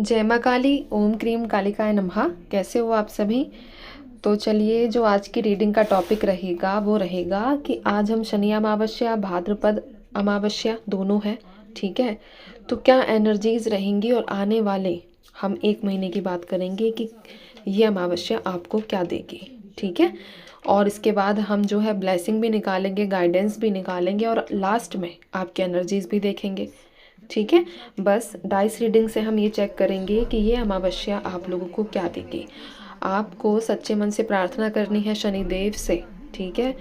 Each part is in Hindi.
जय माँ काली, ओम क्रीम कालिकाय नमः। कैसे हो आप सभी? तो चलिए, जो आज की रीडिंग का टॉपिक रहेगा वो रहेगा कि आज हम शनि अमावस्या भाद्रपद अमावस्या दोनों है, ठीक है। तो क्या एनर्जीज रहेंगी और आने वाले हम 1 महीने की बात करेंगे कि ये अमावस्या आपको क्या देगी, ठीक है। और इसके बाद हम जो है ब्लेसिंग भी निकालेंगे, गाइडेंस भी निकालेंगे और लास्ट में आपकी एनर्जीज भी देखेंगे, ठीक है। बस डाइस रीडिंग से हम ये चेक करेंगे कि ये अमावस्या आप लोगों को क्या देगी। आपको सच्चे मन से प्रार्थना करनी है शनिदेव से, ठीक है।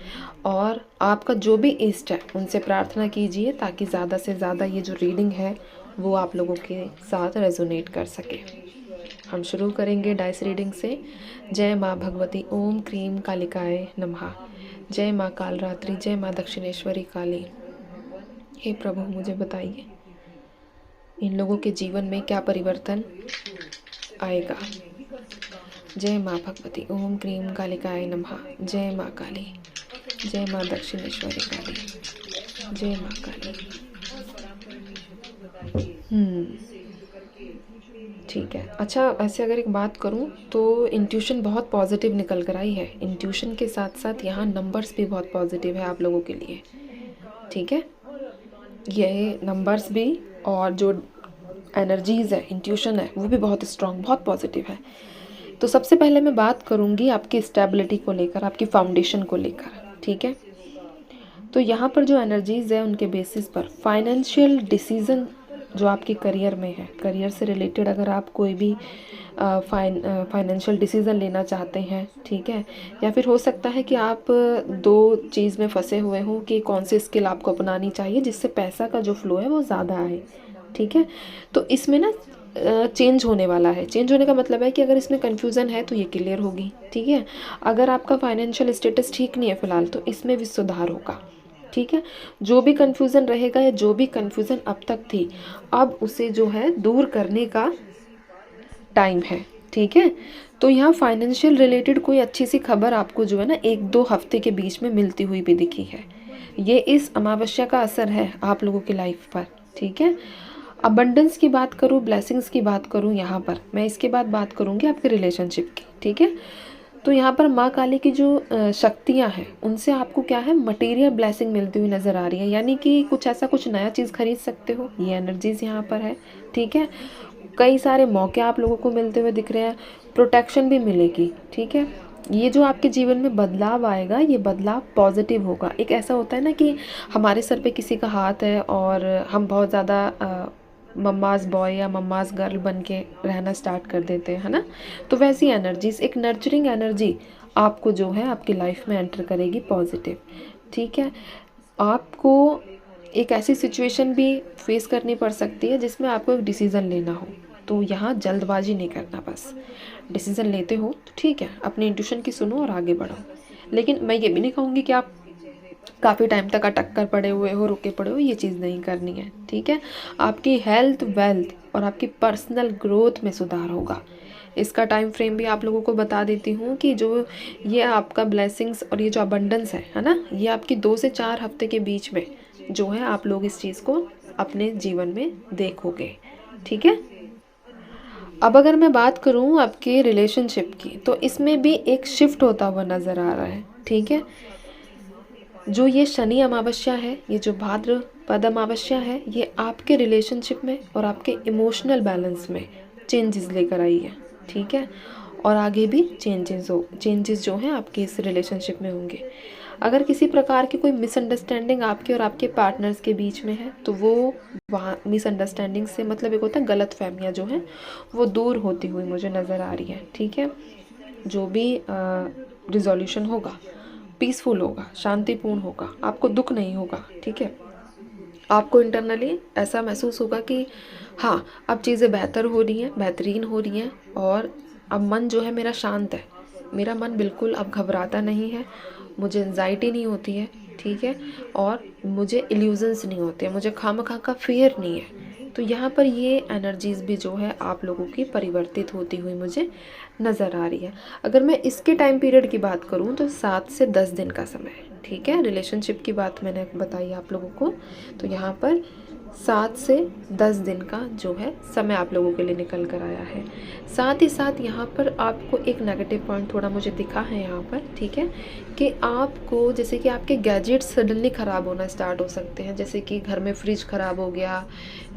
और आपका जो भी इष्ट है उनसे प्रार्थना कीजिए ताकि ज़्यादा से ज़्यादा ये जो रीडिंग है वो आप लोगों के साथ रेजोनेट कर सके। हम शुरू करेंगे डाइस रीडिंग से। जय माँ भगवती ओम क्रीम कालिकाय नमः। जय माँ कालरात्रि, जय माँ दक्षिणेश्वरी काली। हे प्रभु, मुझे बताइए इन लोगों के जीवन में क्या परिवर्तन आएगा। जय माँ भगवती ओम क्रीम कालिकाय नमः। जय माँ काली, जय माँ दक्षिणेश्वरी काली, जय माँ काली। ठीक है। अच्छा, ऐसे अगर एक बात करूं तो इंट्यूशन बहुत पॉजिटिव निकल कर आई है। इंट्यूशन के साथ साथ यहाँ नंबर्स भी बहुत पॉजिटिव है आप लोगों के लिए, ठीक है। ये नंबर्स भी और जो एनर्जीज़ है, इंट्यूशन है, वो भी बहुत स्ट्रॉन्ग, बहुत पॉजिटिव है। तो सबसे पहले मैं बात करूँगी आपकी स्टेबिलिटी को लेकर, आपकी फाउंडेशन को लेकर, ठीक है। तो यहाँ पर जो एनर्जीज़ है उनके बेसिस पर फाइनेंशियल डिसीज़न जो आपके करियर में है, करियर से रिलेटेड अगर आप कोई भी फाइनेंशियल डिसीज़न लेना चाहते हैं, ठीक है। या फिर हो सकता है कि आप दो चीज़ में फंसे हुए हों कि कौन सी स्किल आपको अपनानी चाहिए जिससे पैसा का जो फ्लो है वो ज़्यादा आए, ठीक है। तो इसमें ना चेंज होने वाला है। चेंज होने का मतलब है कि अगर इसमें कन्फ्यूज़न है तो ये क्लियर होगी, ठीक है। अगर आपका फाइनेंशियल स्टेटस ठीक नहीं है फ़िलहाल तो इसमें भी सुधार होगा, ठीक है। जो भी कन्फ्यूज़न रहेगा या जो भी कन्फ्यूज़न अब तक थी, अब उसे जो है दूर करने का टाइम है, ठीक है। तो यहाँ फाइनेंशियल रिलेटेड कोई अच्छी सी खबर आपको जो है ना 1-2 हफ्ते के बीच में मिलती हुई भी दिखी है। ये इस अमावस्या का असर है आप लोगों की लाइफ पर, ठीक है। अबंडेंस की बात करूँ, ब्लेसिंग्स की बात करूँ, यहाँ पर मैं इसके बाद बात करूँगी आपके रिलेशनशिप की, ठीक है। तो यहाँ पर माँ काली की जो शक्तियाँ हैं उनसे आपको क्या है, मटेरियल ब्लेसिंग मिलती हुई नज़र आ रही है। यानी कि कुछ ऐसा कुछ नया चीज़ खरीद सकते हो, ये एनर्जीज़ यहाँ पर है, ठीक है। कई सारे मौके आप लोगों को मिलते हुए दिख रहे हैं, प्रोटेक्शन भी मिलेगी, ठीक है। ये जो आपके जीवन में बदलाव आएगा, ये बदलाव पॉजिटिव होगा। एक ऐसा होता है ना कि हमारे सर पे किसी का हाथ है और हम बहुत ज़्यादा मम्माज़ बॉय या मम्माज़ गर्ल बन के रहना स्टार्ट कर देते हैं, है ना। तो वैसी एनर्जीज, एक नर्चरिंग एनर्जी आपको जो है आपकी लाइफ में एंटर करेगी पॉजिटिव, ठीक है। आपको एक ऐसी सिचुएशन भी फेस करनी पड़ सकती है जिसमें आपको एक डिसीज़न लेना हो, तो यहाँ जल्दबाजी नहीं करना। बस डिसीज़न लेते हो तो ठीक है, अपनी इंट्यूशन की सुनो और आगे बढ़ो। लेकिन मैं ये भी नहीं कहूँगी कि आप काफ़ी टाइम तक अटक कर पड़े हुए हो, रुके पड़े हो, ये चीज़ नहीं करनी है, ठीक है। आपकी हेल्थ, वेल्थ और आपकी पर्सनल ग्रोथ में सुधार होगा। इसका टाइम फ्रेम भी आप लोगों को बता देती हूँ कि जो ये आपका ब्लेसिंग्स और ये जो अबंडेंस है ना, ये आपकी 2 से 4 हफ्ते के बीच में जो है आप लोग इस चीज़ को अपने जीवन में देखोगे, ठीक है। अब अगर मैं बात करूँ आपके रिलेशनशिप की, तो इसमें भी एक शिफ्ट होता हुआ नज़र आ रहा है, ठीक है। जो ये शनि अमावस्या है, ये जो भाद्रपद अमावस्या है, ये आपके रिलेशनशिप में और आपके इमोशनल बैलेंस में चेंजेस लेकर आई है, ठीक है। और आगे भी चेंजेस जो हैं आपके इस रिलेशनशिप में होंगे। अगर किसी प्रकार की कोई मिसअंडरस्टैंडिंग आपके और आपके पार्टनर्स के बीच में है तो वो वहाँ मिसअंडरस्टैंडिंग से मतलब एक होता है गलत फहमियाँ जो हैं वो दूर होती हुई मुझे नज़र आ रही है, ठीक है। जो भी रिजोल्यूशन होगा पीसफुल होगा, शांतिपूर्ण होगा, आपको दुख नहीं होगा, ठीक है। आपको इंटरनली ऐसा महसूस होगा कि हाँ, अब चीज़ें बेहतर हो रही हैं, बेहतरीन हो रही हैं और अब मन जो है मेरा शांत है। मेरा मन बिल्कुल अब घबराता नहीं है, मुझे एंजाइटी नहीं होती है, ठीक है। और मुझे इल्यूजन्स नहीं होते हैं, मुझे खामखा का फियर नहीं है। तो यहाँ पर ये एनर्जीज़ भी जो है आप लोगों की परिवर्तित होती हुई मुझे नज़र आ रही है। अगर मैं इसके टाइम पीरियड की बात करूँ तो 7 से 10 दिन का समय है, ठीक है। रिलेशनशिप की बात मैंने बताई आप लोगों को। तो यहाँ पर 7 से 10 दिन का जो है समय आप लोगों के लिए निकल कर आया है। साथ ही साथ यहाँ पर आपको एक नेगेटिव पॉइंट थोड़ा मुझे दिखा है यहाँ पर, ठीक है, कि आपको जैसे कि आपके गैजेट्स सडनली ख़राब होना स्टार्ट हो सकते हैं, जैसे कि घर में फ्रिज ख़राब हो गया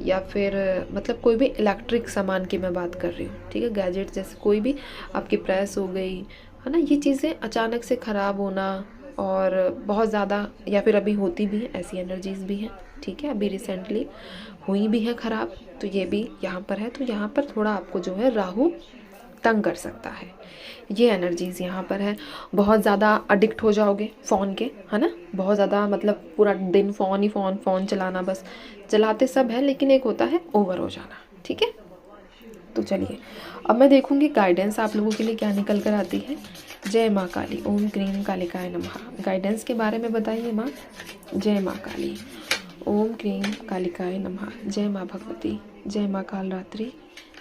या फिर मतलब कोई भी इलेक्ट्रिक सामान की मैं बात कर रही हूँ, ठीक है, गैजेट जैसे कोई भी आपकी प्रेस हो गई है ना, ये चीज़ें अचानक से ख़राब होना और बहुत ज़्यादा या फिर अभी होती भी हैं, ऐसी एनर्जीज़ भी हैं, ठीक है, अभी रिसेंटली हुई भी है ख़राब, तो ये भी यहाँ पर है। तो यहाँ पर थोड़ा आपको जो है राहु तंग कर सकता है, ये एनर्जीज़ यहाँ पर है। बहुत ज़्यादा अडिक्ट हो जाओगे फ़ोन के, है ना, बहुत ज़्यादा मतलब पूरा दिन फ़ोन ही फ़ोन चलाना, बस चलाते सब है लेकिन एक होता है ओवर हो जाना, ठीक है। तो चलिए अब मैं देखूंगी गाइडेंस आप लोगों के लिए क्या निकल कर आती है। जय माँ काली, ओम क्रीम कालिकाय नमः। गाइडेंस के बारे में बताइए माँ। जय माँ काली, ओम क्रीम कालिकाय नमः। जय माँ भगवती, जय माँ कालरात्रि,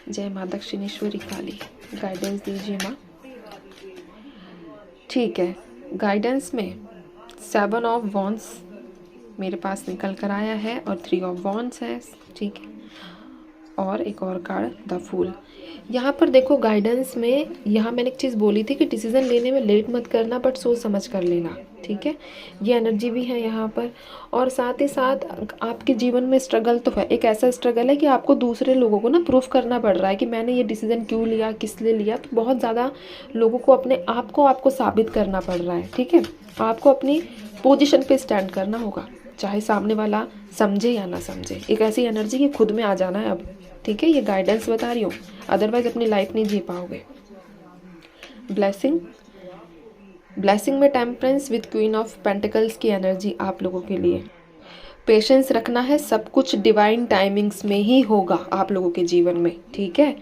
जय माँ दक्षिणेश्वरी काली। गाइडेंस दीजिए माँ। ठीक है, गाइडेंस में 7 ऑफ वॉन्ड्स मेरे पास निकल कर आया है और 3 ऑफ वॉन्ड्स है, ठीक है, और एक और कार्ड द फूल। यहाँ पर देखो गाइडेंस में, यहाँ मैंने एक चीज़ बोली थी कि डिसीज़न लेने में लेट मत करना बट सोच समझ कर लेना, ठीक है, ये एनर्जी भी है यहाँ पर। और साथ ही साथ आपके जीवन में स्ट्रगल तो है, एक ऐसा स्ट्रगल है कि आपको दूसरे लोगों को ना प्रूफ करना पड़ रहा है कि मैंने ये डिसीज़न क्यों लिया, किस लिए लिया, तो बहुत ज़्यादा लोगों को अपने आप को आपको साबित करना पड़ रहा है, ठीक है, आपको अपनी पोजिशन पर स्टैंड करना होगा, चाहे सामने वाला समझे या ना समझे। एक ऐसी एनर्जी कि खुद में आ जाना है अब, ठीक है, ये गाइडेंस बता रही हूँ, अदरवाइज अपनी लाइफ नहीं जी पाओगे। ब्लेसिंग, ब्लेसिंग में temperance with queen of pentacles की एनर्जी आप लोगों के लिए। पेशेंस रखना है, सब कुछ डिवाइन टाइमिंग्स में ही होगा आप लोगों के जीवन में, ठीक है,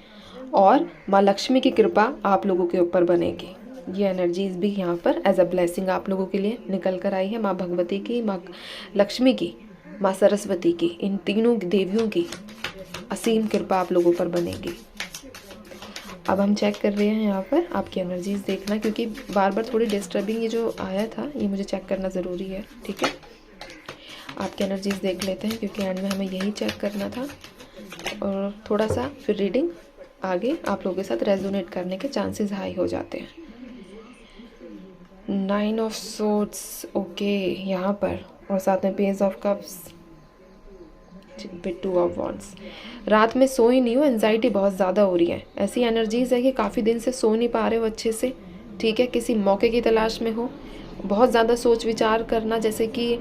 और माँ लक्ष्मी की कृपा आप लोगों के ऊपर बनेगी। ये एनर्जीज भी यहाँ पर एज अ ब्लेसिंग आप लोगों के लिए निकल कर आई है। माँ भगवती की, माँ लक्ष्मी की, माँ सरस्वती की, इन तीनों देवियों की असीम कृपा आप लोगों पर बनेगी। अब हम चेक कर रहे हैं यहाँ पर आपकी एनर्जीज देखना, क्योंकि बार बार थोड़ी डिस्टर्बिंग ये जो आया था ये मुझे चेक करना ज़रूरी है, ठीक है। आपकी एनर्जीज देख लेते हैं क्योंकि एंड में हमें यही चेक करना था, और थोड़ा सा फिर रीडिंग आगे आप लोगों के साथ रेजोनेट करने के चांसेस हाई हो जाते हैं। 9 ऑफ सोर्ड्स, ओके, यहाँ पर, और साथ में page of cups with 2 of wands. रात में सो ही नहीं हो, एंजाइटी बहुत ज़्यादा हो रही है, ऐसी एनर्जीज़ है कि काफ़ी दिन से सो नहीं पा रहे हो अच्छे से, ठीक है, किसी मौके की तलाश में हो, बहुत ज़्यादा सोच विचार करना, जैसे कि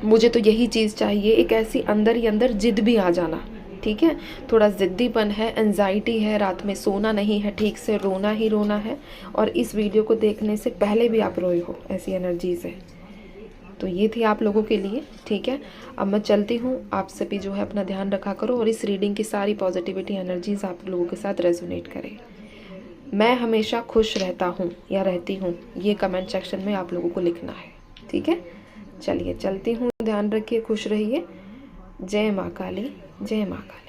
मुझे तो यही चीज़ चाहिए, एक ऐसी अंदर ही अंदर जिद भी आ जाना, ठीक है, थोड़ा ज़िद्दीपन है, एंजाइटी है, रात में सोना नहीं है ठीक से, रोना ही रोना है, और इस वीडियो को देखने से पहले भी आप रोए हो, ऐसी एनर्जीज़ है। तो ये थी आप लोगों के लिए, ठीक है। अब मैं चलती हूँ, आप सभी जो है अपना ध्यान रखा करो और इस रीडिंग की सारी पॉजिटिविटी एनर्जीज आप लोगों के साथ रेजोनेट करें। मैं हमेशा खुश रहता हूँ या रहती हूँ, ये कमेंट सेक्शन में आप लोगों को लिखना है, ठीक है। चलिए चलती हूँ, ध्यान रखिए, खुश रहिए। जय माँ काली, जय माँ काली।